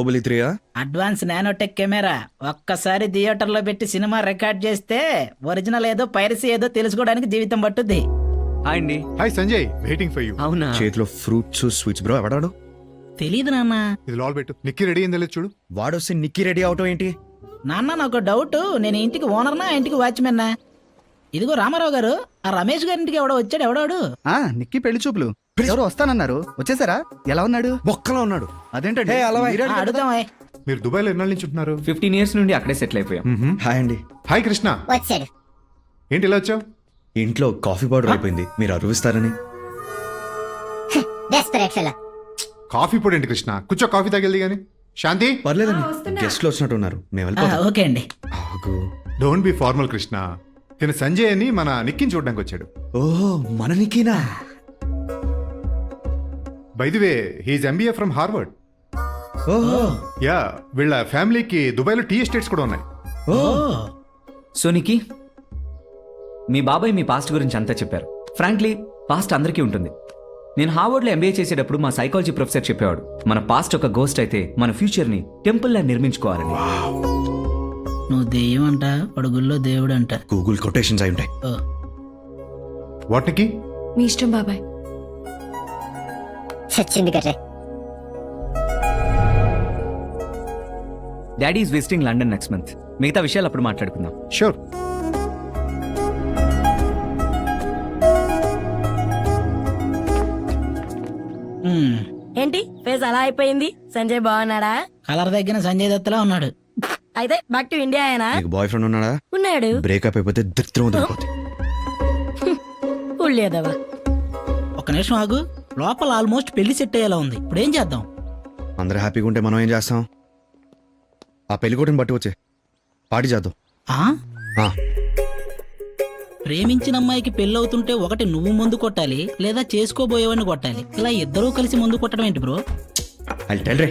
Baahubali 3 advance nanotech camera ఒక్కసారి theatre లో పెట్టి సినిమా రికార్డ్ చేస్తే ఒరిజినల్ ఏదో పైరసీ ఏదో తెలుసుకోవడానికి జీవితం పట్టుద్ది. హాయ్ అండి. Hi Sanjay, waiting for you. అవునా? చేతిలో ఫ్రూట్స్ స్వీట్స్ బ్రో. ఎవడాడు? తెలీదు నాన్న. ఇది లాల్ పెట్టు. నిక్కి రెడీ అయిందో లేదు చూడు. వాడొస్తే నిక్కి రెడీ అవటం ఏంటి? నాన్న నాకు డౌట్, నేను ఇంటికి ఓనర్నా ఇంటికి వాచ్మెన్నా? ఇదిగో రామారావు గారు, ఆ రమేష్ గారింటికి ఎవడో వచ్చాడు. ఎవడాడు? నిక్కి పెళ్లి చూపులు ఎవరు వస్తానన్నారు, వచ్చేసారా? ఎలా ఉన్నాడు? బొక్కలో ఉన్నాడు. అదేంటండి హే, అలా మీరే అడగండి. అడుగుదాం. మీరు దుబాయ్లో ఎన్నాళ్ళ నుంచి ఉంటున్నారు? 15 years నుండి అక్కడే సెటిల్ అయిపోయాం. హాయ్ అండి. హాయ్ కృష్ణ. వచ్చాడు. ఏంటి ఇలా వచ్చావు? ఇంట్లో కాఫీ పౌడర్ అయిపోయింది, మీరు అరువిస్తారని. Desperate fellow. కాఫీ పొడి ఏంటి కృష్ణ? కూర్చో, కాఫీ తాగెళ్ది గాని. శాంతి, పర్లేదండి, గెస్ట్లు వచ్చినట్టు ఉన్నారు, మేము వెళ్ళిపోతాం. ఓకే అండి. ఆగు. Don't be formal Krishna. తిన సంజయ్ అని మన నిక్కిని చూడడానికి వచ్చాడు. ఓహో, మన నిక్కీనా? By the way, he's MBA from Harvard. ఓహో. యా, వీళ్ళ ఫ్యామిలీకి దుబాయ్లో టీ ఎస్టేట్స్ కూడా ఉన్నాయి. సో నికి మీ బాబాయ్ మీ పాస్ట్ గురించి అంతా చెప్పారు. ఫ్రాంక్లీ పాస్ట్ అందరికీ ఉంటుంది. నేను హార్వర్డ్లో ఎంబీఏ చేసేటప్పుడు మా సైకాలజీ ప్రొఫెసర్ చెప్పేవాడు, మన పాస్ట్ ఒక గోస్ట్ అయితే మన ఫ్యూచర్ని టెంపుల్లా నిర్మించుకోవాలని. నువ్వు దెయ్యం అంట, వాడు గుళ్ళో దేవుడు అంట. గూగుల్ కొటేషన్స్ అయి ఉంటాయి. వాటికి మీ ఇష్టం బాబాయ్. సచ్చింది కట్టే. Daddy is visiting London next month. మిగతా విషయాలు అప్పుడు మాట్లాడుకుందాం. షూర్. ఏంటి ఫేస్ అలా అయిపోయింది? సంజయ్ బాగున్నాడా? కలర్ తగ్గిన సంజయ్ దత్తలా ఉన్నాడు. అయితే బ్యాక్ టు ఇండియా అయినా? నీకు బాయ్ ఫ్రెండ్ ఉన్నాడా? ఉన్నాడు. బ్రేకప్ అయిపోతే దరిద్రం వదిలిపోతే. ఉళ్ళేదవా. ఒక్క నిమిషం ఆగు. లోపల ఆల్మోస్ట్ పెళ్లి సెట్ అయ్యేలా ఉంది. ఇప్పుడు ఏం చేద్దాం? అందరూ హ్యాపీగా ఉంటే మనం ఏం చేస్తాం? ఆ పెళ్లి కొట్టుని బట్టి వచ్చే పార్టీ చేద్దాం. ఆ? ప్రేమించిన అమ్మాయికి పెళ్ళవుతుంటే ఒకటి నువ్వు ముందు కొట్టాలి, లేదా చేసుకోబోయేవాడిని కొట్టాలి. ఇలా ఇద్దరూ కలిసి ముందు కొట్టడం ఏంటి bro? I'll tell Ray.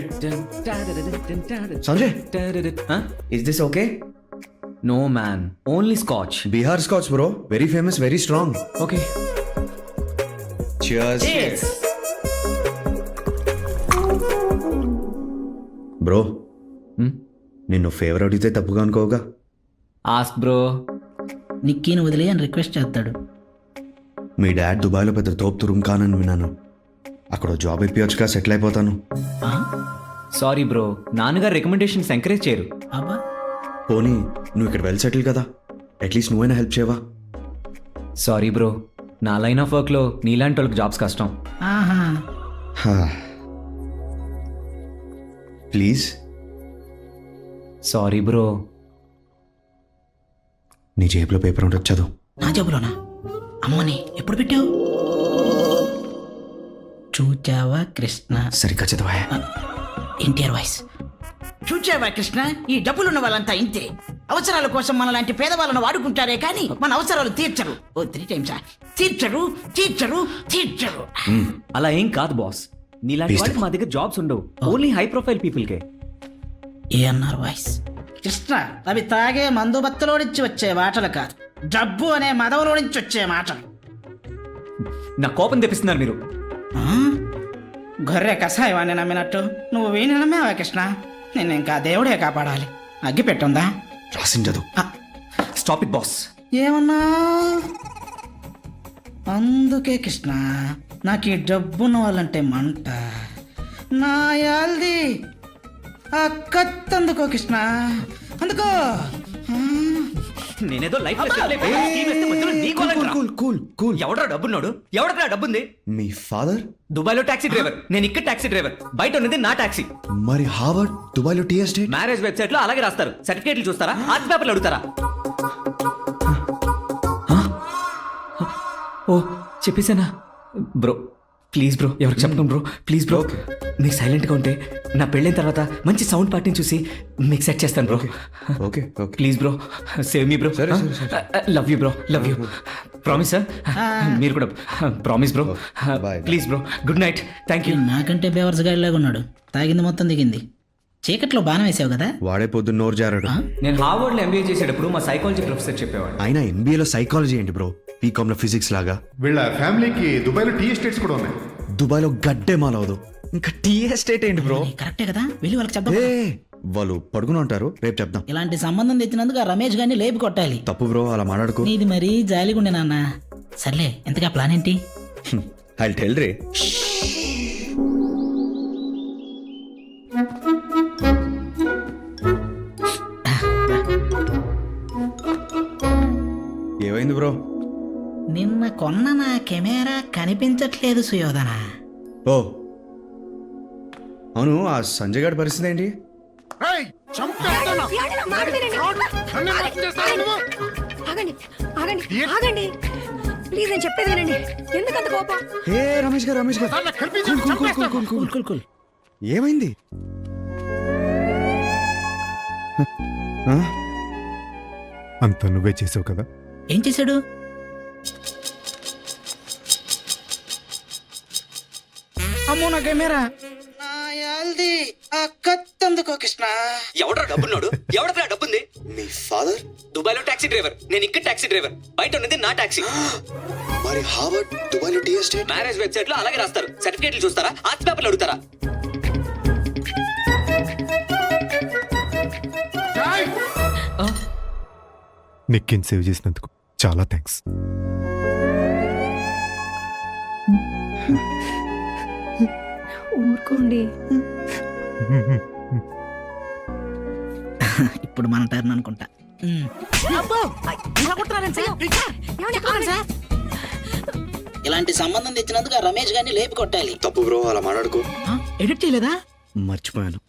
Sanjay, is this okay? No man, only scotch. Bihar Scotch bro, very famous, very strong. Okay. Cheers. Bro, నిన్ను ఫేవర్ అడిగితే తప్పుగా అనుకోగా. Ask bro. నిక్కీని వదిలే అని రిక్వెస్ట్ చేస్తాడు. మీ డాడ్ దుబాయ్లో పెద్ద తోపు తురుం కానని విన్నాను. అక్కడ జాబ్ ఇప్పించగా సెటిల్ అయిపోతాను. ఆ? సారీ బ్రో, నాన్నగారు రికమెండేషన్స్ ఎంకరేజ్ చేయరు. అబ్బా, పోనీ నువ్వు ఇక్కడ వెల్ సెటిల్ కదా, అట్లీస్ట్ నువ్వైనా హెల్ప్ చేయవా? సారీ బ్రో, నా లైన్ ఆఫ్ వర్క్లో నీలాంటి వాళ్ళకి జాబ్స్ కష్టం. ఆహా. ప్లీజ్. Sorry bro. నీ జేబులో పేపర్ ఉంటుంది, చదువు. నా జబ్బులోనా? అమ్మని ఎప్పుడు పెట్టావు? చూచావా కృష్ణ? సరిగ్గా చదవా. ఎన్టీఆర్ వాయిస్. చూచావా కృష్ణ, ఈ డబ్బులున్న వాళ్ళంతా ఇంతే. అవసరాల కోసం మనలాంటి పేదవాళ్ళను వాడుకుంటారే కానీ మన అవసరాలు తీర్చరు. ఓ 3 times తీర్చరు తీర్చరు తీర్చరు. అలా ఏం కాదు బాస్, నీలాంటి వాళ్ళకి మా దగ్గర జాబ్స్ ఉండవు. ఓన్లీ హై ప్రొఫైల్ పీపుల్కే. ఏఎన్ఆర్ వాయిస్. కృష్ణ, అవి తాగే మందు బత్తలో నుంచి వచ్చే మాటలు కాదు, డబ్బు అనే మదవులో నుంచి వచ్చే మాటలు. నా కోపం తెప్పిస్తున్నారు మీరు. గొర్రె కషాయవాన్ని నమ్మినట్టు నువ్వు వీణి నమ్మేవా కృష్ణ? నిన్ను ఇంకా దేవుడే కాపాడాలి. అగ్గి పెట్టుందా? రాసింది చదువు. Stop it boss. ఏమన్నా? అందుకే కృష్ణ, నాకు ఈ డబ్బున్న వాళ్ళంటే మంట. నా యాల్ది ఆ కత్తందుకో కృష్ణ, అందుకో. నేనేదో లైఫ్ ఎవడరా డబ్బున్నాడు? ఎవడరా డబ్బుంది? మీ ఫాదర్ దుబాయ్లో టాక్సీ డ్రైవర్, నేను ఇక్కడ టాక్సీ డ్రైవర్. బయట ఉన్నది నా టాక్సీ. మరి హార్వర్డ్ దుబాయ్లో టీ ఎస్టేట్. మ్యారేజ్ వెబ్సైట్ లో అలాగే రాస్తారు. సర్టిఫికేట్లు చూస్తారా? ఆర్ట్ పేపర్లు అడుగుతారా? ఓ చెప్పేసానా బ్రో? ప్లీజ్ బ్రో, ఎవరికి చెప్పను బ్రో, ప్లీజ్ బ్రో. మీరు సైలెంట్గా ఉంటే నా పెళ్ళైన తర్వాత మంచి సౌండ్ పార్టీని చూసి మీకు సెట్ చేస్తాను bro. Okay okay. Please bro, save me bro. Love you bro, love you. Promise sir? మీరు కూడా promise bro. Please bro, good night. Thank you. నాకంటే బేవర్స్ గాడిలాగా ఉన్నాడు. తాగింది మొత్తం దిగింది. చీకట్లో బాణం వేసావు కదా? వాడే పొద్దున్న నోరు జారాడు. నేను హార్వర్డ్లో ఎంబీఏ చేసేటప్పుడు మా సైకాలజీ ప్రొఫెసర్ చెప్పేవాడు. అయినా ఎంబీఏలో సైకాలజీ ఏంటి బ్రో? బీకామ్ లో ఫిజిక్స్ లాగా. వీళ్ళ ఫ్యామిలీకి దుబాయ్లో టీ ఎస్టేట్స్ కూడా ఉన్నాయి. దుబాయ్లో గడ్డే మాలవదు, ఇంకా టీ ఎస్టేట్ ఏంటి బ్రో? కరెక్టే కదా, వెళ్ళి వాళ్ళకి చెప్దాం. ఏ వాళ్ళు పడుకుని ఉంటారు, రేపు చెప్దాం. ఇలాంటి సంబంధం తెచ్చినందుకు ఆ రమేష్ గారిని లేపి కొట్టాలి. తప్పు బ్రో, అలా మాట్లాడుకో. నీది మరీ జాలిగా ఉండే నాన్న. సర్లే, ఎంతగా ప్లాన్ ఏంటి? ఐ టెల్ రే. ఏమైంది బ్రో? నిన్న కొన్న నా కెమెరా కనిపించట్లేదు సుయోధన. ఓ అవును, ఆ సంజయ్ గారి పరిస్థితి ఏంటి? ఆగండి ఆగండి ఆగండి ప్లీజ్, నేను చెప్పేది వినండి. ఎందుకంత కోపం? ఏ రమేష్ గారు, రమేష్ గారు, కూల్ కూల్ కూల్. ఏమైంది? ఆ? అంత నువ్వే చేసావు కదా. ఏం చేశాడు? అమ్మో నా కెమెరా. కత్తందుకో కృష్ణ. ఎవడరా డబ్బున్నాడు? ఎవడరా డబ్బుంది? మీ ఫాదర్ దుబాయ్లో టాక్సీ డ్రైవర్, నేను ఇక్కడ టాక్సీ డ్రైవర్. బయట ఉన్నది నా టాక్సీ. మరి హార్వర్డ్ దుబాయ్లో టీ ఎస్టేట్. మ్యారేజ్ వెబ్సైట్ లో అలాగే రాస్తారు. సర్టిఫికేట్లు చూస్తారా? ఆర్ట్స్ పేపర్లు అడుగుతారా? నిక్కిని సేవ్ చేసినందుకు చాలా థ్యాంక్స్. ఊరుకోండి. ఇప్పుడు మన టర్న్ అనుకుంటా. అబ్బో, ఇలా కొడుతున్నారేంటి సార్? ఇలాంటి సంబంధం తెచ్చినందుకు ఆ రమేష్ గారిని లేపి కొట్టాలి. తప్పు బ్రో, అలా మాట్లాడుకో. ఎడిట్ చేయలేదా? మర్చిపోయాను.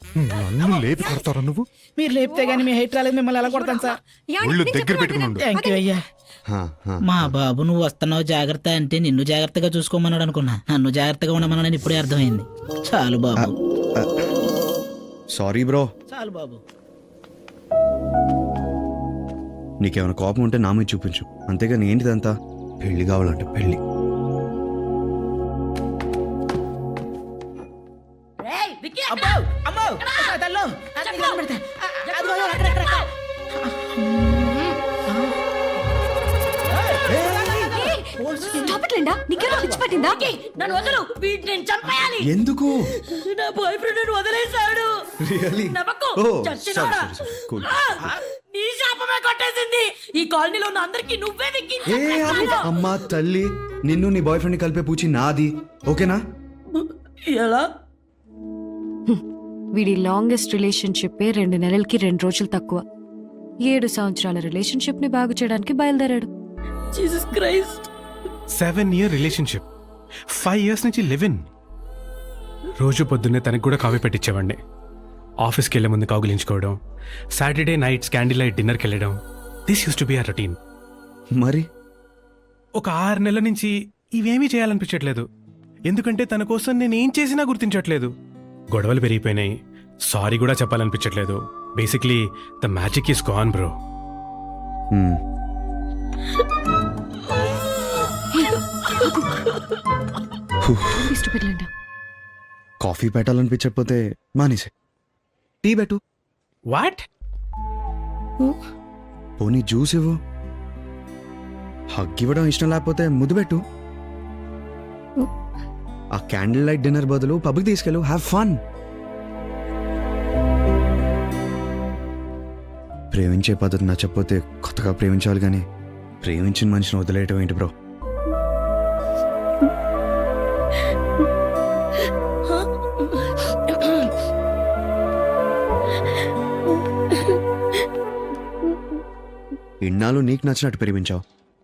నన్ను లేపి కొడతారా నువ్వు? మీరు లేపితే గానీ మీ హైట్ రాలేదు, మిమ్మల్ని ఎలా కొడతాను సార్? ఒళ్ళు దగ్గర పెట్టుకున్నాడు. థ్యాంక్ యూ అయ్యా. హా, హా. మా బాబు నువ్వు వస్తున్నావు జాగ్రత్త అంటే నిన్ను జాగ్రత్తగా చూసుకోమన్నాడు అనుకున్నా. నన్ను జాగ్రత్తగా ఉండమన్నాడని ఇప్పుడే అర్థమైంది. చాలు బాబు. Sorry bro. చాలు బాబు. నీకేమైనా కోపం ఉంటే నా మీద చూపించు, అంతేగాని ఏంటిదంతా? పెళ్లి కావాలంటే పెళ్లి. అబ్బో, అమ్మో, తల్లు, అది ఇలా పెడతా. అదిగో, అక్కడ, అక్కడ, అక్కడ. నన్ను వదలు, వీడిని నేను చంపేయాలి. ఎందుకు? నా బాయ్ ఫ్రెండ్ నన్ను వదిలేశాడు. Really? నమ్మకం. Oh, చచ్చినోడా? sorry, sorry, cool. నీ శాపమే కొట్టేసింది. ఈ కాలనీలో ఉన్న అందరికి నువ్వే అమ్మా తల్లి, నిన్ను నీ బాయ్ ఫ్రెండ్ కలిపే పూచి నాది, ఓకేనా? ఎలా? వీడి లాంగెస్ట్ రిలేషన్షిప్ 2 నెలలకి 2 రోజులు తక్కువ. 7 సంవత్సరాల రిలేషన్షిప్ ని బాగు చేయడానికి బయలుదేరాడు. Jesus Christ. 7-year relationship, 5 years నుంచి లివ్ ఇన్. రోజు పొద్దున్నే తనకు కూడా కాఫీ పెట్టించేవాడిని. ఆఫీస్కి వెళ్ళే ముందు కౌగిలించుకోవడం, సాటర్డే నైట్స్ క్యాండిల్ లైట్ డిన్నర్కి వెళ్ళడం. This use to be a routine. మరి ఒక 6 నెలల నుంచి ఇవేమీ చేయాలనిపించట్లేదు. ఎందుకంటే తన కోసం నేను ఏం చేసినా గుర్తించట్లేదు. గొడవలు పెరిగిపోయినాయి. సారీ కూడా చెప్పాలనిపించట్లేదు. Basically the magic is gone bro. Coffee పెట్టాలనిపించకపోతే మానేసే, టీ పెట్టు. వాట్? పోనీ జ్యూస్ ఇవ్వు. హగ్ ఇవ్వడం ఇష్టం లేకపోతే ముద్దు పెట్టు. ఆ క్యాండిల్ లైట్ డిన్నర్ బదులు పబ్కి తీసుకెళ్ళు, హ్యావ్ ఫన్. ప్రేమించే పద్ధతి నచ్చకపోతే కొత్తగా ప్రేమించాలి, కానీ ప్రేమించిన మనిషిని వదిలేయటం ఏంటి బ్రో? ఇన్నాళ్ళు నీకు నచ్చినట్టు ప్రేమించావు,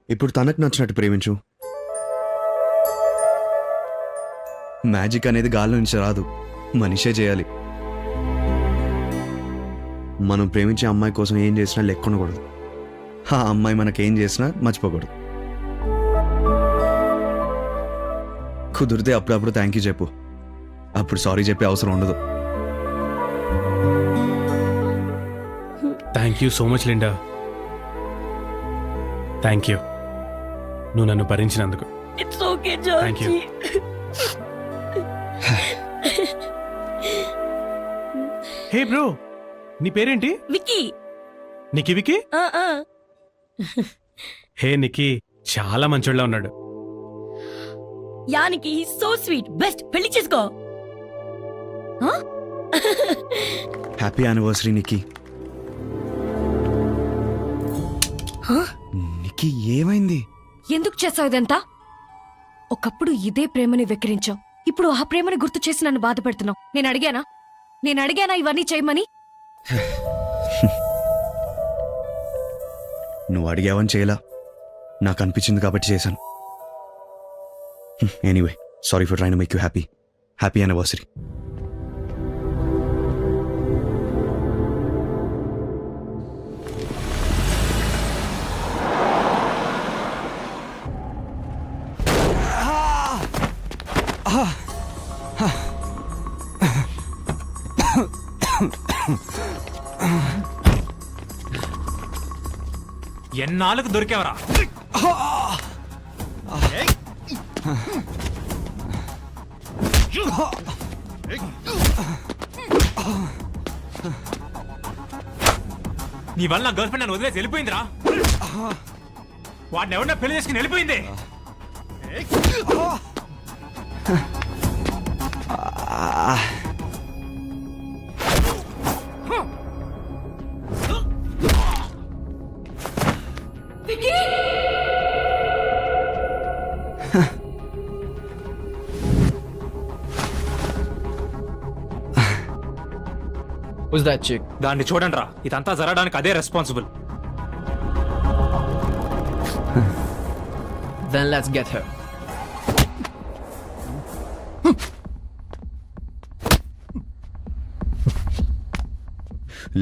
ఇప్పుడు తనకు నచ్చినట్టు ప్రేమించు. మ్యాజిక్ అనేది గాల్లో నుంచి రాదు, మనిషే చేయాలి. మనం ప్రేమించే అమ్మాయి కోసం ఏం చేసినా లెక్కొనకూడదు. ఆ అమ్మాయి మనకేం చేసినా మర్చిపోకూడదు. కుదిరితే అప్పుడప్పుడు థ్యాంక్ యూ చెప్పు, అప్పుడు సారీ చెప్పే అవసరం ఉండదు. Thank you so much Linda. Thank you, నువ్వు నన్ను భరించినందుకు. It's okay thank you. Hey bro, నీ పేరేంటి? విక్కీ. నికి వికి? హే నికి, చాలా మంచోళ్ళ ఉన్నాడు. యానికి సో స్వీట్, బెస్ట్. పెళ్లి చేసుకో. Happy anniversary Nikki. నిక్కీ ఏమైంది? ఎందుకు చేసావు ఇదంతా? ఒకప్పుడు ఇదే ప్రేమని వెక్కిరించావు, ఇప్పుడు ఆ ప్రేమని గుర్తు చేసి నన్ను బాధ పెడుతున్నావు. నేను అడిగానా ఇవన్నీ చేయమని? నువ్వు అడిగావని చేయలా, నాకు అనిపించింది కాబట్టి చేశాను. Anyway, sorry for train to make you happy. Happy anniversary. ఎన్నాళ్ళకు దొరికేవరా? నీ వల్ల నా గర్ల్ ఫ్రెండ్ నన్ను వదిలేసి వెళ్ళిపోయిందిరా. వాడిని ఎవరినా పెళ్లి చేసుకుని వెళ్ళిపోయింది. Who's that chick? దాన్ని చూడండి రా, ఇదంతా జరగడానికి అదే responsible. Then let's get her.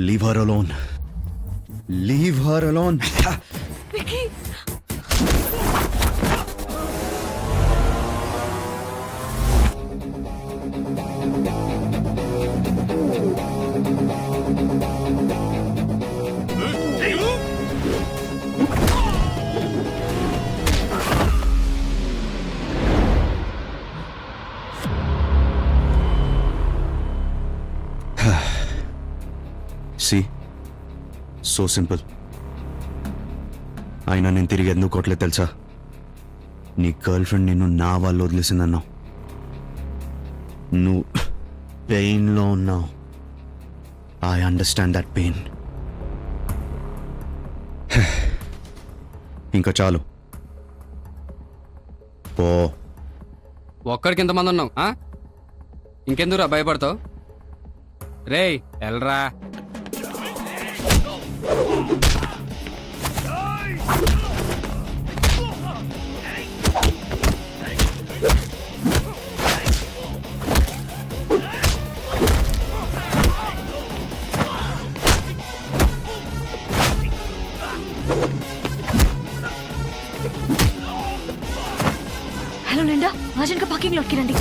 Leave her alone. Leave her alone. See? So simple. అయినా నేను తిరిగి ఎందుకు కొట్టలేదు తెలుసా? నీ గర్ల్ ఫ్రెండ్ నిన్ను నా వాళ్ళు వదిలేసిందన్నావు. నువ్వు పెయిన్లో ఉన్నావు. I understand that pain. ఇంకా చాలు, పో. ఒక్కడికి ఎంతమంది ఉన్నావు? ఇంకెందుకురా భయపడతావు? రేయ్ ఎల్రా. హలో నిండా, అర్జెంట్గా పార్కింగ్ లోకి రండి.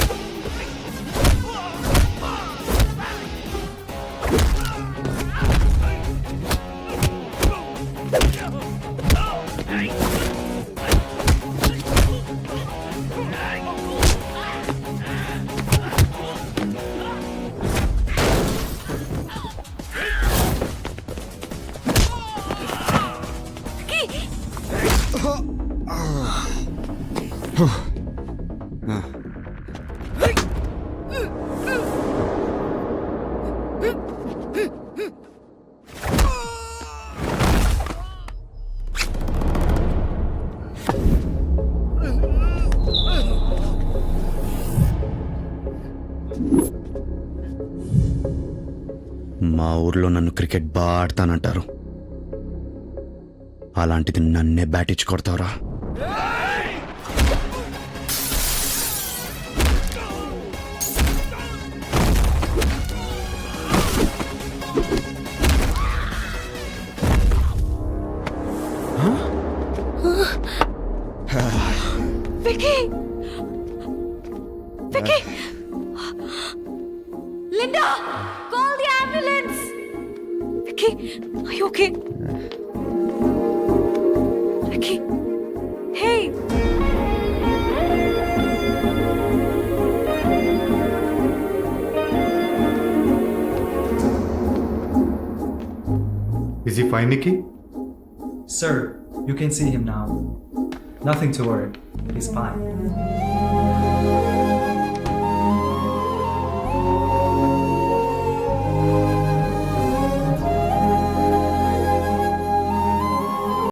మా ఊర్లో నన్ను క్రికెట్ బాగా ఆడతానంటారు. అలాంటిది నన్నే బ్యాట్ ఇచ్చి కొడతావురా? Vicky! Vicky! Linda! Call the ambulance! Vicky, are you okay? Vicky! Hey! Is he fine, Nikki? Sir, you can see him now. Nothing to worry. He's fine.